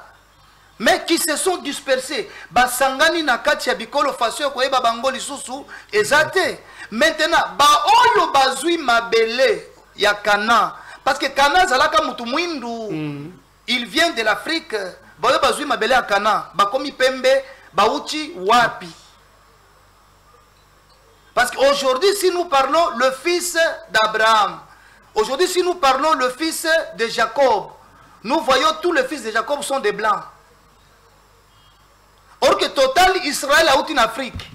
Mais qui se sont dispersés. Basangani na kati ya bikolo fasyo koyeba bango lisusu ezate. Maintenant, ba oyo bazui mabele ya Kana. Parce que Kana zalaka mutu mwindu. Il vient de l'Afrique. Ba oyo bazui mabele ya Kana. Bakomi pembe, bauchi wapi. Parce qu'aujourd'hui, si nous parlons le fils d'Abraham, aujourd'hui, si nous parlons le fils de Jacob, nous voyons tous les fils de Jacob sont des blancs. Or que total Israël a une Afrique.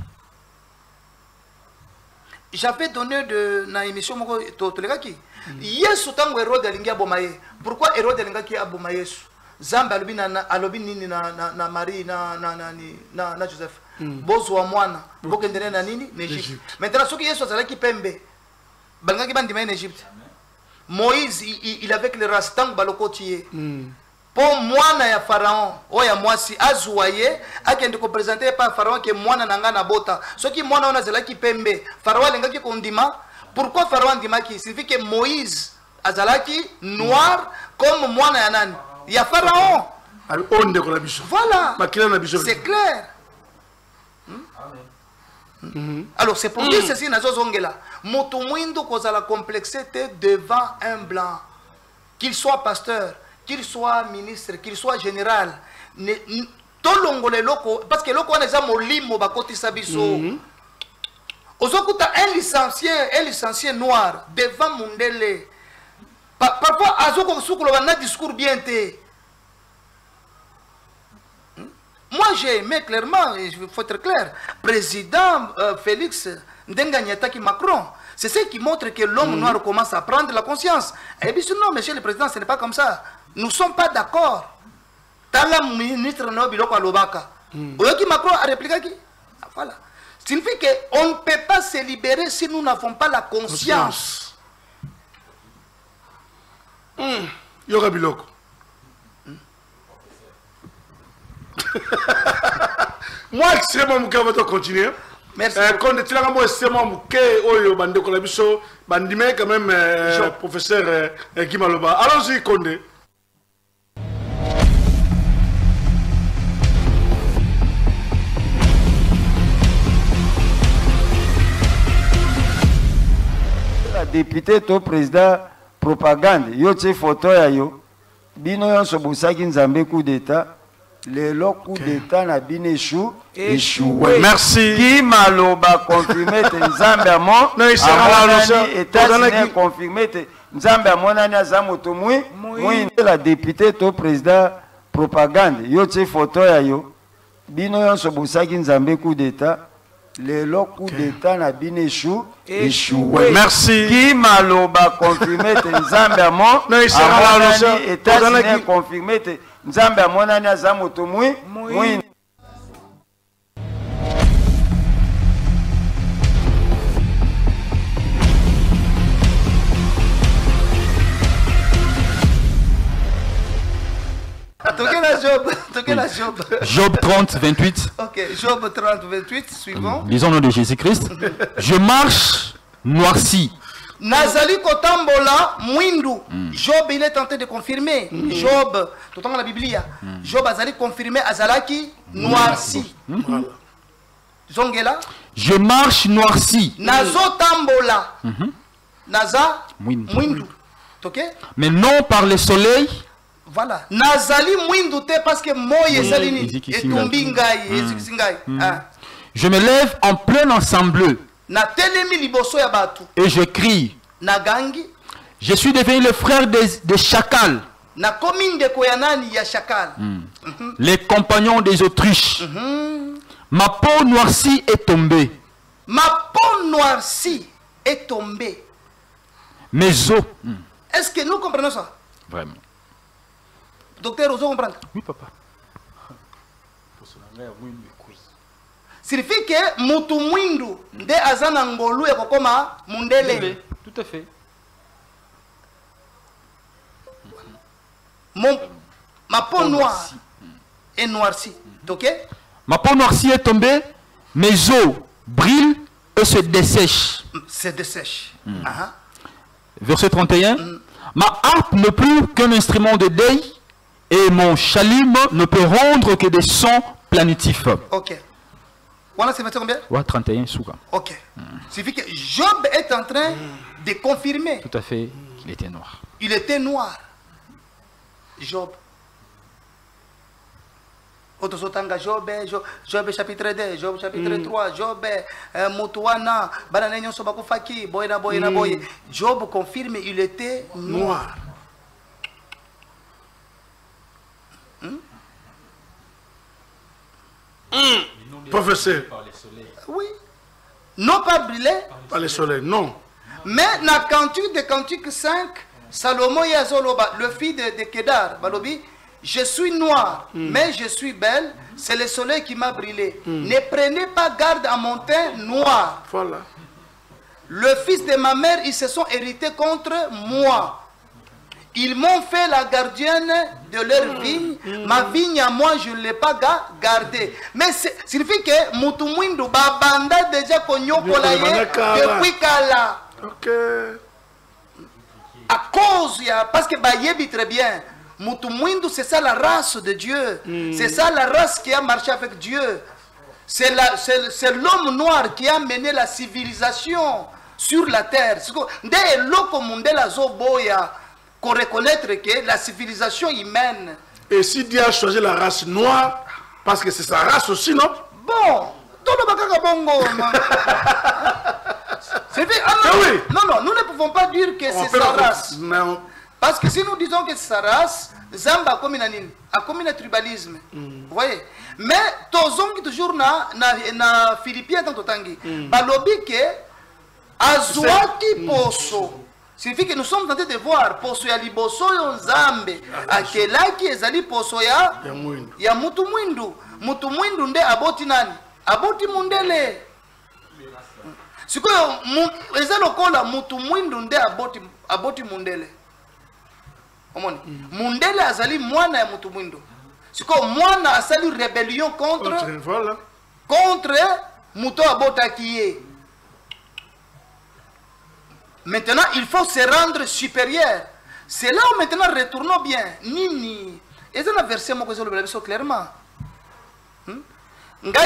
J'avais donné de na émission moko totolegaki. Yesu tango Hérode alingi abomaye. Pourquoi Hérode alingi abomaye Yesu? Zamba alobi na alobi nini na Marie na Joseph. Bozo wa mwana bokendene na nini na Égypte. Maintenant ce qui Yesu azalaki pembe. Bangaki bandima en Égypte. Moïse il avec les rastang balokotiye. Pour mwana ya Pharaon, oya mwasi azuwaye, akende ko présenter par Pharaon que mwana nanga na bota. Ce qui mwana ona zalaki pembe. Pharaon alingaki kondima. Pourquoi Pharaon ndimaki? Signifie que Moïse azalaki noir comme mwana ya nani? Ya Pharaon. Voilà. C'est clair. Alors c'est pour dire ceci nazo zongela. Moto mwindo kozala complexité devant un blanc. Qu'il soit pasteur, qu'il soit ministre, qu'il soit général. Parce que loko on a molimo bakoti sabiso. Ozokuta un licencié noir devant Mundele. Parfois azoko sukulo na discours bien té. Moi j'ai aimé clairement, il faut être clair, président Félix Ndenganyataki Macron. C'est ce qui montre que l'homme noir commence à prendre la conscience. Et bien non, monsieur le président, ce n'est pas comme ça. Nous ne sommes pas d'accord. Tala ministre Nobiloko Alobaka. Oyoki Macron a répliqué qui? Voilà. Signifie qu'on ne peut pas se libérer si nous n'avons pas la conscience. Yoga Biloko. Moi, extrêmement, on va continuer. Merci. Quand tu as quand même professeur Guy Maloba. Allons-y, Condé. La député to président propagande yo tse photo ya yo bino yonso busaki nzambe coup d'état le coup d'état na bino échoué. Merci. Qui Maloba confirmé te nzambe amo Non, il sera là, États-Unis confirmé te nzambe amonani aza moto mwi la député to président propagande yo tse photo ya yo bino yonso busaki nzambe coup d'état le coup d'état na bino échoué. Merci. Qui Maloba confirmé te nzambe amo Non, il sera là, États-Unis confirmé te nzambe amonani aza moto mwi. Job 30, 28. Ok, Job 30, 28, suivant. Lisons le nom de Jésus-Christ. Je marche noirci. Nazali kotambola mwindu. Job, il est en train de confirmer. Job, tout le temps dans la Bible, Job azali confirmé azalaki noirci. Zongela. Je marche noirci. Nazo tambola. Naza mwindu. Ok? Mais non par le soleil. Voilà. Nazali mwindu te parce que moye salini etumbi ngai, ngai. Je me lève en plein ensemble. Na telemi liboso ya batu. Et je crie. Na gangi. Je suis devenu le frère des chacals. Na komi ndeko ya nani ya chakal. Les compagnons des autruches. Ma peau noircie est tombée. Ma peau noircie est tombée. Mes os. Est-ce que nous comprenons ça? Vraiment. Docteur, vous comprenez? Oui, papa. Signifie que mutu mwindu nde azana ngolu ya kokoma mundele. Tout à fait. Ma peau noire est noircie. Ok? Ma peau noircie est tombée. Mes os brillent et se dessèchent. Se dessèche. Verset 31. Ma harpe n'est plus qu'un instrument de deuil. Et mon chalume ne peut rendre que des sons plaintifs. Ok. Voilà, c'est combien? Ouais, 31 souka. Ok. Signifie que Job est en train de confirmer. Tout à fait, qu'il était noir. Il était noir. Job. Otosotanga Job, Job chapitre 2, Job chapitre 3, Job Mutuana, Bananenyo Sobakufaki, Boyna. Job confirme, il était noir. Professeur. Oui. Non pas brûlé. Par le soleil, non. Mais dans Cantique de Cantique 5, Salomon Yazoloba, le fils de Kedar, Balobi, je suis noir, mais je suis belle, c'est le soleil qui m'a brûlé. Ne prenez pas garde à mon teint noir. Voilà. Le fils de ma mère, ils se sont hérités contre moi. Ils m'ont fait la gardienne de leur vigne. Ma vigne à moi, je ne l'ai pas gardée. Mais ça signifie que Mutumwindu Babanda déjà konyokola depuis Kala. Ok. À cause, parce que Bayebi très bien. Mutumwindu, c'est ça la race de Dieu. C'est ça la race qui a marché avec Dieu. C'est l'homme noir qui a mené la civilisation sur la terre. Dès l'oko mundela zoboya. Qu'on reconnaître que la civilisation humaine. Et si Dieu a choisi la race noire, parce que c'est sa race aussi, non? Bon, tout le bagage bongo. C'est vrai. Non, nous ne pouvons pas dire que c'est sa race. Parce que si nous disons que c'est sa race, Zamba a commis un tribalisme. Vous voyez? Mais tozong toujours na Philippien tant tangi. Balobi ke azwaki poso. Signifie que nous sommes en train de voir poso ya liboso yo nzambe akelaki ezali poso ya mutu mwindu. Mutu mwindu nde aboti nani? Aboti mundele. Sikoyo eza lokola mutu mwindu nde aboti mundele. Omoni. Mundele azali mwana ya mutu mwindu. Sikoyo mwana asali rébellion contre Mouto Abotakiye. Maintenant, il faut se rendre supérieur. C'est là où maintenant, retournons bien. Nini. Et c'est un verset, moi, que je le clairement.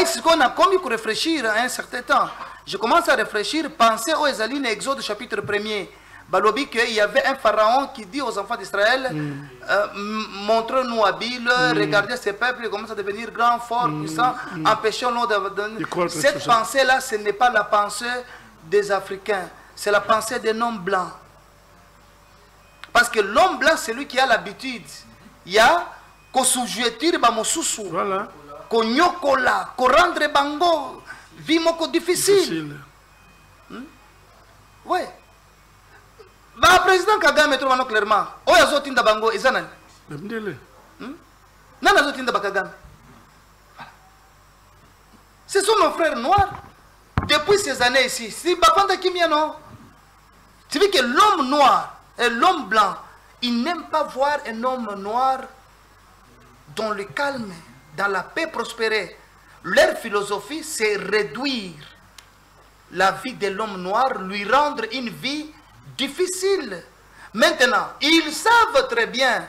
Si on a commis pour réfléchir à un certain temps, je commence à réfléchir, penser aux Esaline, Exode chapitre 1er. Balobi qu'il y avait un pharaon qui dit aux enfants d'Israël, montre-nous habile, regardez ces peuples, ils commencent à devenir grands, forts, puissants, empêchons-nous de... Cette pensée-là, ce n'est pas la pensée des Africains, c'est la pensée des noms blancs. Parce que l'homme blanc, c'est lui qui a l'habitude. Il y a qu'on sous-jeter bamosusu, qu'on nyokola, qu'on rendre bango, vie moko difficile. Oui. Le président Kagame trouve clairement. Oh, yazo tinda bango, ezanani. Nana zo tinda Kagame. Ce sont nos frères noirs. Depuis ces années ici, si Bapanda Kimia non, tu vois que l'homme noir et l'homme blanc, ils n'aiment pas voir un homme noir dans le calme, dans la paix prospérer. Leur philosophie, c'est réduire la vie de l'homme noir, lui rendre une vie difficile. Maintenant, ils savent très bien,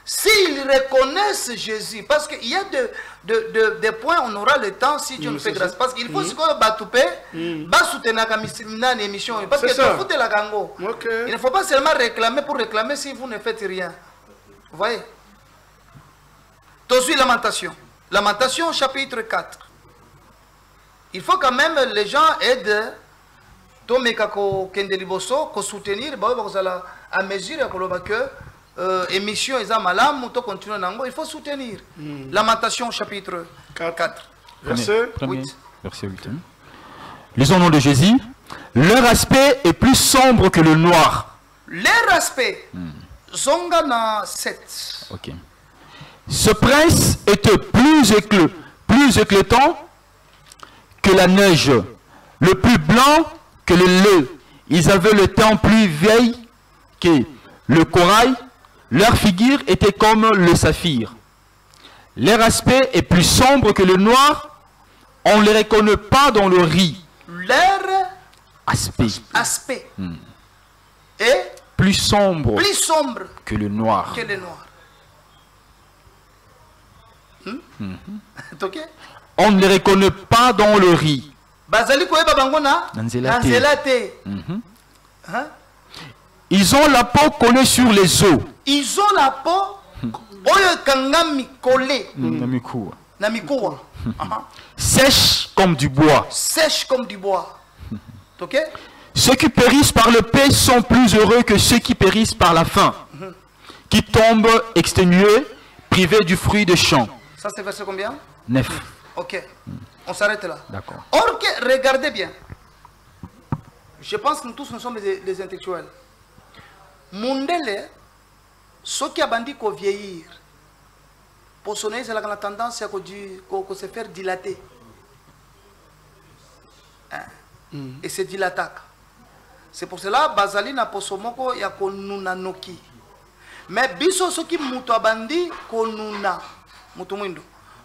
s'ils reconnaissent Jésus, parce qu'il y a des points, on aura le temps si Dieu nous fait grâce. Parce qu'il faut se batouper, soutenir la émission. Parce que tu la gango. Il ne faut pas seulement réclamer pour réclamer si vous ne faites rien. Vous voyez? Tosu Lamentation. Lamentation chapitre 4. Il faut quand même les gens aident. Soutenir à mesure que émission il faut soutenir. Lamentation chapitre 4 verset 8. Lisons au nom de Jésus. Leur aspect est plus sombre que le noir. Leur aspect Zongana 7. Ok. Ce prince était plus éclatant que la neige, le plus blanc que le lait. Ils avaient le teint plus vieil que le corail. Leur figure était comme le saphir. Leur aspect est plus sombre que le noir. On ne les reconnaît pas dans le riz. Leur aspect est plus sombre que le noir. On ne les reconnaît pas dans le riz. Ils ont la peau collée sur les os. Ils ont la peau collée. Sèche comme du bois. Ceux qui périssent par le paix sont plus heureux que ceux qui périssent par la faim, qui tombent exténués, privés du fruit des champs. Ça c'est verset combien? 9. Ok, on s'arrête là. D'accord. Or que, regardez bien. Je pense que nous tous nous sommes des intellectuels. Mundele, ce qui a bandit qu'on vieillir, pour sonner, c'est la tendance à se faire dilater. Et c'est dilaté. C'est pour cela Bazali na posomoko ya konuna noki. Mais biso soki muto abandi konuna muto mwindo.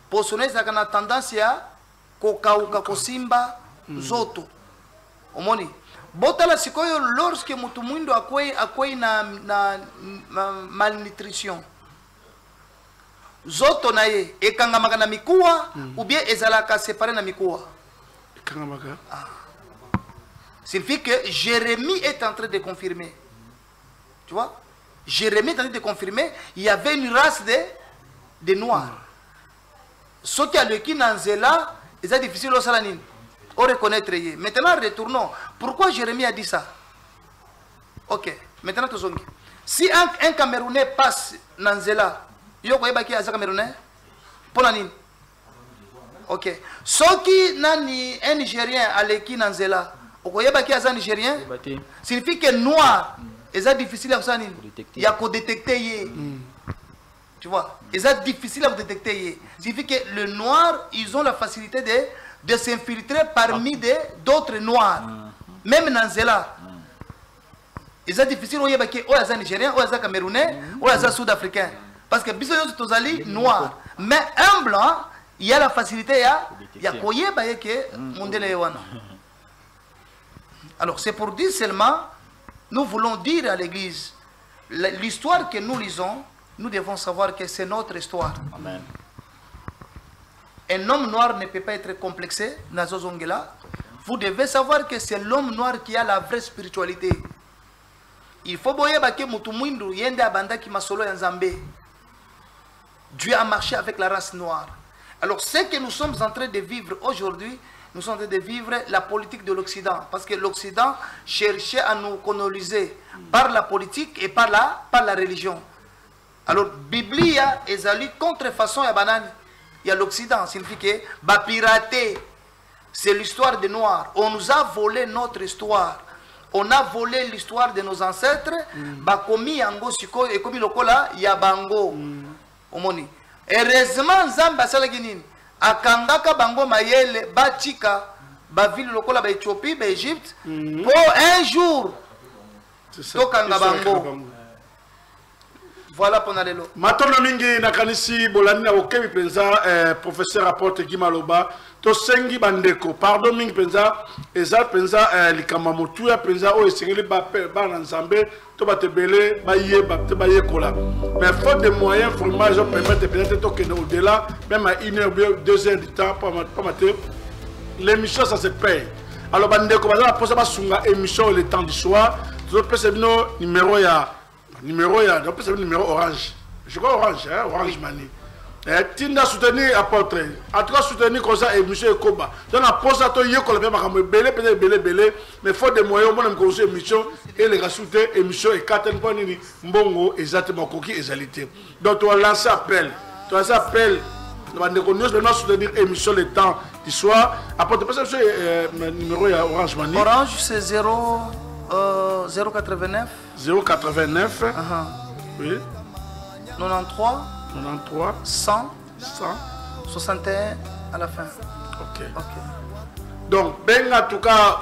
Posone za kana tendance ya kokauka kosimba zoto. Omoni. Botala sikoyo lorsque muto mwindo akwei na malnutrition. Zoto na ye ekangamaka na mikuwa ou bien ezalaka séparé na mikuwa. Ekangamaka. Signifie que Jérémie est en train de confirmer. Tu vois? Jérémie est en train de confirmer, il y avait une race de noirs. Ce qui a le qui nanzela, c'est difficile au salanine. On reconnaître. Maintenant, retournons. Pourquoi Jérémie a dit ça? Ok. Maintenant, si un Camerounais passe nanzela, il y a un Camerounais pour l'anine. Ok. Ce qui nani un Nigérien à l'équipe nanzela. Nigérien signifie que noir c'est difficile à il y a qu'à détecter. Tu vois, c'est difficile à détecter. Signifie que le noir, ils ont la facilité de s'infiltrer parmi d'autres noirs. Même dans Zéla. C'est difficile à dire Nigérien, ou Camerounais, ou Sud-Africain. Parce que bisous tous noir. Mais un blanc, il y a la facilité, il y a koyeba que mondele wana. Alors c'est pour dire seulement, nous voulons dire à l'église, l'histoire que nous lisons, nous devons savoir que c'est notre histoire. Amen. Un homme noir ne peut pas être complexé, Nazozongela. Vous devez savoir que c'est l'homme noir qui a la vraie spiritualité. Il faut que Mutumwindu yende abanda ki masolo ya Nzambe. Dieu a marché avec la race noire. Alors ce que nous sommes en train de vivre aujourd'hui, nous sommes en train de vivre la politique de l'Occident. Parce que l'Occident cherchait à nous coloniser par la politique et par la religion. Alors, Biblia est allée contrefaçon à banane. Il y a l'Occident, signifie que bah pirater, c'est l'histoire des Noirs. On nous a volé notre histoire. On a volé l'histoire de nos ancêtres. Bah commis ango siko et commis lokola yabango. Omoni. Heureusement Zamba salaginin. Akangaka bango mayele batika ba ville lokola ba Éthiopie, ba Égypte pour un jour. Tokanga bango. Voilà pour aller là. Maintenant, mingi nakanisi bolani na okebi penza professeur apporte Guy Maloba to sengi bandeko pardon mingi penza eza penza likama motu ya penza o esengeli ba na Nzambe to batebele ba ye ba te ba ye kola. Mais faute de moyens vraiment je permettre peut-être to que au-delà même à 1 heure 2 heures du temps pour mater l'émission ça se paye. Alors bandeko baza posa ba sunga émission le temps du soir to pese bino numéro ya donc c'est le numéro orange. Je crois orange, hein, orange mani. Tinda soutenir apporte. En tout cas soutenir comme ça et monsieur Ekoba. Donc la pose à toi hier qu'on le fait belé belé mais faut des moyens pour nous conseiller émission et les soutenir émission et 4 points ni mbongo exactement coquille égalité. Donc tu as lancé appel. Tu as appel nous allons soutenir émission le temps du soir. Apporte pas ça numéro orange mani. Orange c'est 089 089 oui 93 100 61 à la fin. Ok. Donc ben en tout cas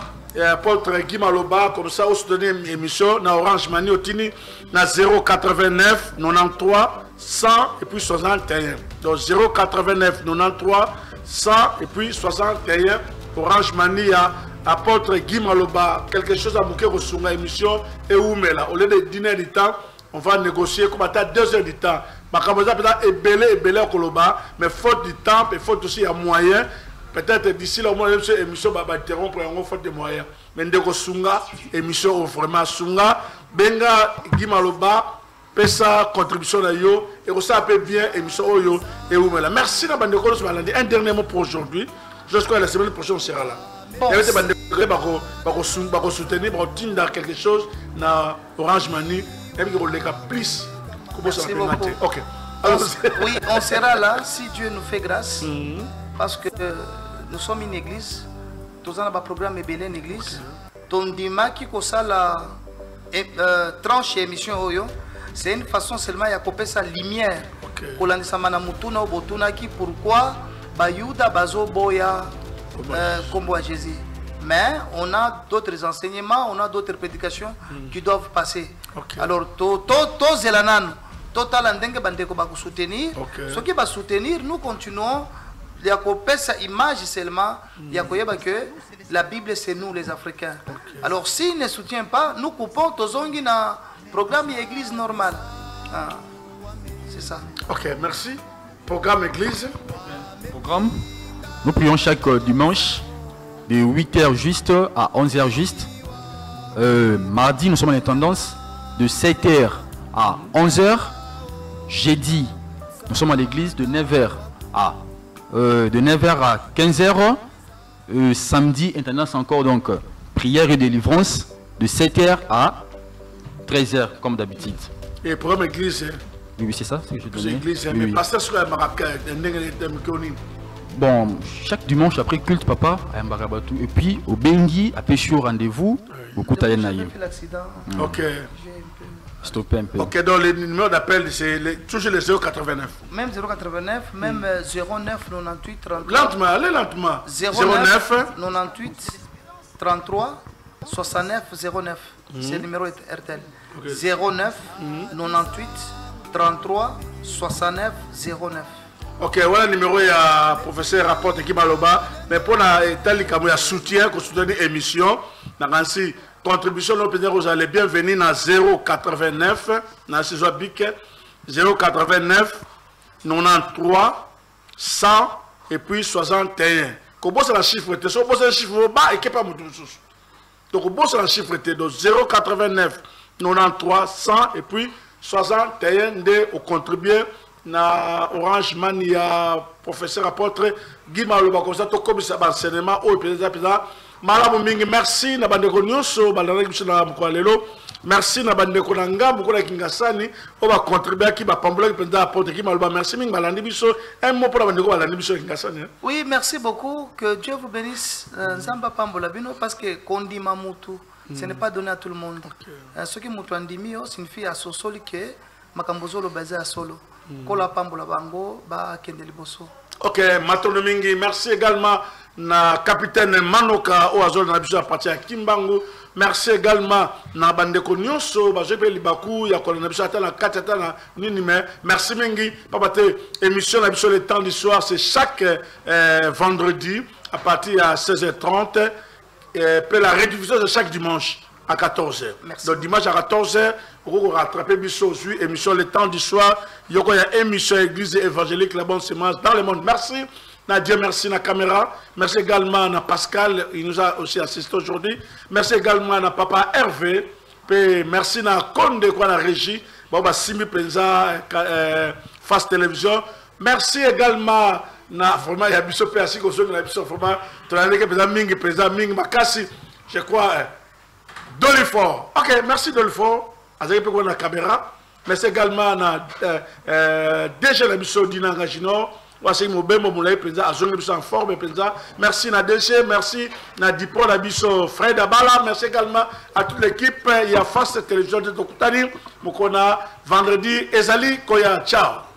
apôtre Guy Maloba comme ça on se donne une émission na Orange Mani Otini na 089 93 100 et puis 61. Donc 089 93 100 et puis 61 Orange Mani ya apôtre Guy Maloba, quelque chose à bouquer sur l'émission et où mais là, au lieu de dîner du temps, on va négocier comme à 2 heures du temps. Ma camarade peut-être est belé au Koloba, mais faute du temps et faute aussi à moyen. Peut-être d'ici là au moins l'émission va interrompre en faute de moyens. Mais ndeko sunga émission vraiment sunga benga Guy Maloba pesa contribution na yo et ça peut bien émission oyo et où mais là. Merci na bandeko un dernier mot pour aujourd'hui. Jusqu'à la semaine prochaine on sera là. Bon, il y a soutenir quelque chose dans Orange Mani et puis plus. Merci beaucoup. Okay. Oui, on sera là si Dieu nous fait grâce parce que nous sommes une église. Nous avons un programme et une église. Tondima qui a la tranche émission oyo, c'est une façon seulement de couper sa lumière. Pourquoi Bayuda Bazo Boya comme à Jésus. Mais on a d'autres enseignements, on a d'autres prédications qui doivent passer. Alors, soutenir. Ce qui va soutenir, nous continuons. Il y a sa image seulement. Il y a que la Bible, c'est nous les Africains. Alors, s'il ne soutient pas, nous coupons Tozongi dans le programme Église normale. C'est ça. Ok, merci. Programme Église. Programme. Nous prions chaque dimanche de 8h juste à 11h juste. Mardi, nous sommes en tendance de 7h à 11h. Jeudi, nous sommes à l'église de 9h à 15h. Samedi, tendance encore donc prière et délivrance de 7h à 13h comme d'habitude. Et programme Église. Oui, c'est ça, c'est que je donnais. Église, mais pasteur sur la Maraca, bon, chaque dimanche après culte, papa, à Mbarabatou. Et puis, au Bengi, à Péchu, rendez-vous, au Koutayenaï. Ok. Stoppé un peu. Ok, donc le numéro d'appel, c'est toujours le 089. Même 089, même 09 98 33. Lentement, allez lentement. 09 98 33 69 09. C'est le numéro RTL. 09 98 33 69 09. Ok, voilà le numéro ya professeur rapporte Guy Maloba, mais pour la tali comme ya soutien pour soutenir émission, ainsi contribution nous peut vous allez bienvenue na 089 na saison bic 089 93 100 et puis 61. Comment c'est la chiffre? C'est so c'est un chiffre bas et qui pas mutu sous. Donc comment c'est la chiffre? Donc 089 93 100 et puis 61 de au contribuer na Orange Money ya professeur apôtre Guy Maloba comme ça to comme ça enseignement au président malamu mingi. Merci na bandeko nyonso balana biso na mkwalelo. Merci na bandeko na ngambu ko na kingasani o ba contribuer ki ba pambola ki président apôtre Guy Maloba. Merci mingi balandi biso un mot pour la bandeko balandi biso kingasani. Oui, merci beaucoup, que Dieu vous bénisse nzamba pambola bino parce que kondima mutu ce n'est pas donné à tout le monde. Ce qui mutu andimi signifie à sosoli que makambozolo basé à solo. Kola pambola bango ba kende liboso. Ok, matono mingi. Merci également na capitaine Manoka au azol na biso à partir à Kimbangu. Merci également na bandeko nyonso ba jepe libaku ya kola na biso ata na katata na nini mais merci mingi papa te émission na biso le temps du soir c'est chaque vendredi à partir à 16h30 et puis la rediffusion c'est chaque dimanche à 14h. Merci. Donc dimanche à 14h, vous rattrapez Bissot émission le temps du soir. Il y a émission église évangélique la bonne semence dans le monde. Merci Nadia, merci na caméra. Merci également à Pascal, il nous a aussi assisté aujourd'hui. Merci également à papa Hervé. Puis merci na Konde quoi la régie. Baba Simi Penza Face Télévision. Merci également na vraiment il y a Bissot Péassi qu'on se na Bissot vraiment tu l'as dit que Penza Mingi Makasi. Je crois Dolifort. Ok, merci Dolifort. Azaki peut la caméra. Merci également à déjà la mission d'Inanga Jino. Voici mon bébé Moulay Penza. Azongi biso en forme Penza. Merci na DC. Merci na Dipo la biso Fred Abala. Merci également à toute l'équipe. Il y a Face Télévision de Tokutani. Mokona vendredi. Ezali Koya. Ciao.